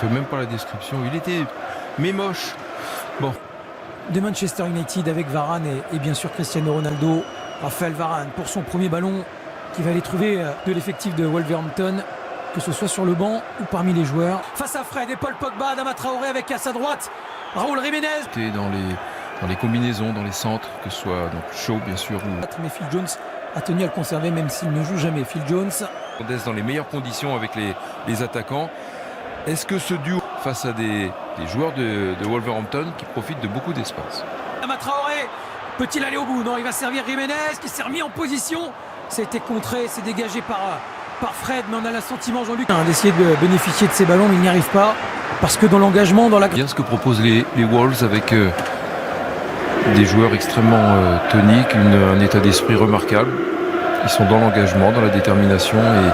fait même pas la description. Il était mais moche. Bon. De Manchester United avec Varane et bien sûr Cristiano Ronaldo. Raphaël Varane pour son premier ballon qui va aller trouver de l'effectif de Wolverhampton, que ce soit sur le banc ou parmi les joueurs. Face à Fred et Paul Pogba, Adama Traoré avec à sa droite Raúl Jiménez. Dans les combinaisons, dans les centres, que ce soit donc Shaw bien sûr. Mais Phil Jones a tenu à le conserver même s'il ne joue jamais. Phil Jones. Dans les meilleures conditions avec les attaquants. Est-ce que ce duo face à des joueurs de Wolverhampton qui profitent de beaucoup d'espace? Adama Traoré peut-il aller au bout? Non, il va servir Jiménez qui s'est remis en position. Ça a été contré, c'est dégagé par Fred, mais on a l'assentiment, Jean-Luc, d'essayer de bénéficier de ces ballons, mais il n'y arrive pas. Parce que dans l'engagement, dans la... Bien ce que proposent les Wolves avec des joueurs extrêmement toniques, un état d'esprit remarquable. Ils sont dans l'engagement, dans la détermination. Et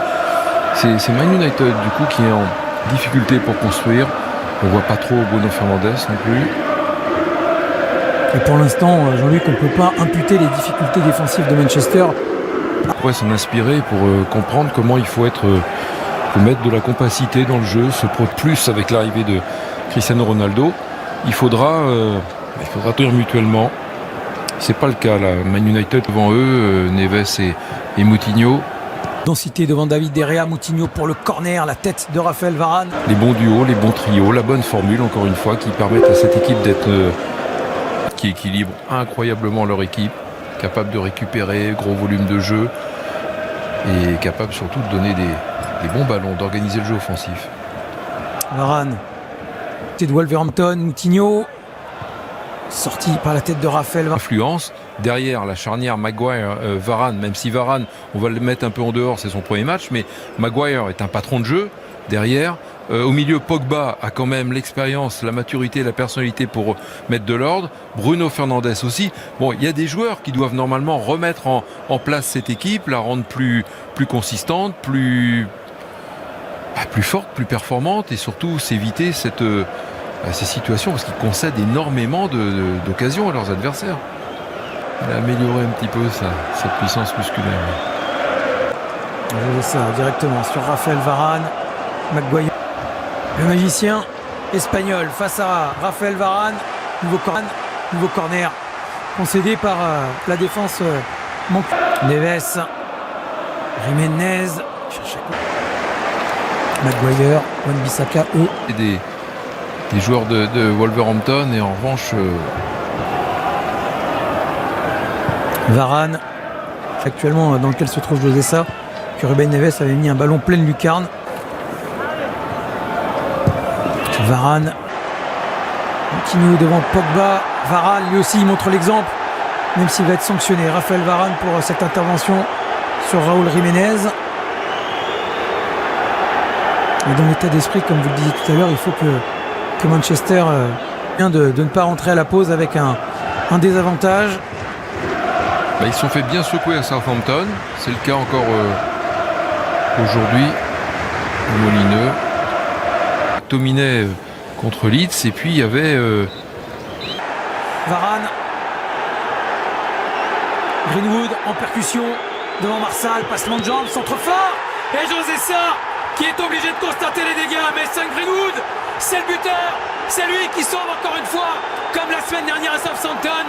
c'est Man United du coup qui est en difficulté pour construire. On ne voit pas trop Bruno Fernandes non plus. Et pour l'instant, Jean-Luc, on ne peut pas imputer les difficultés défensives de Manchester. On pourrait s'en inspirer pour comprendre comment il faut mettre de la compacité dans le jeu, se prendre plus avec l'arrivée de Cristiano Ronaldo. Il faudra tenir mutuellement. C'est pas le cas là. Man United devant eux, Neves et Moutinho. Densité devant David De Gea, Moutinho pour le corner, la tête de Raphaël Varane. Les bons duos, les bons trios, la bonne formule encore une fois qui permettent à cette équipe qui équilibre incroyablement leur équipe, capable de récupérer, gros volume de jeu et capable surtout de donner des bons ballons, d'organiser le jeu offensif. Varane, c'est de Wolverhampton, Moutinho, sorti par la tête de Raphaël Varane. Influence, derrière la charnière Maguire-Varane, même si Varane, on va le mettre un peu en dehors, c'est son premier match, mais Maguire est un patron de jeu, derrière. Au milieu, Pogba a quand même l'expérience, la maturité, la personnalité pour mettre de l'ordre. Bruno Fernandes aussi. Bon, il y a des joueurs qui doivent normalement remettre en place cette équipe, la rendre plus consistante, plus forte, plus performante et surtout s'éviter ces situations parce qu'ils concèdent énormément d'occasions à leurs adversaires. Il a amélioré un petit peu sa puissance musculaire. Je ça directement sur Raphaël Varane, Maguire. Le magicien espagnol face à Raphaël Varane, nouveau corner concédé par la défense Neves, Jiménez, Maguire, Wan-Bissaka, eux. Et des joueurs de Wolverhampton et en revanche Varane, actuellement dans lequel se trouve José Sa, que Ruben Neves avait mis un ballon pleine lucarne. Varane, Moutinho devant Pogba. Varane lui aussi montre l'exemple, même s'il va être sanctionné. Raphaël Varane pour cette intervention sur Raúl Jiménez. Et dans l'état d'esprit, comme vous le disiez tout à l'heure, il faut que Manchester vient de ne pas rentrer à la pause avec un désavantage. Ils se sont fait bien secouer à Southampton. C'est le cas encore aujourd'hui. Molineux. Dominait contre Leeds et puis il y avait Varane, Greenwood en percussion devant Marsal, passement de jambes, centre fort et José Sa qui est obligé de constater les dégâts, mais Greenwood, c'est le buteur, c'est lui qui sauve encore une fois comme la semaine dernière à Southampton.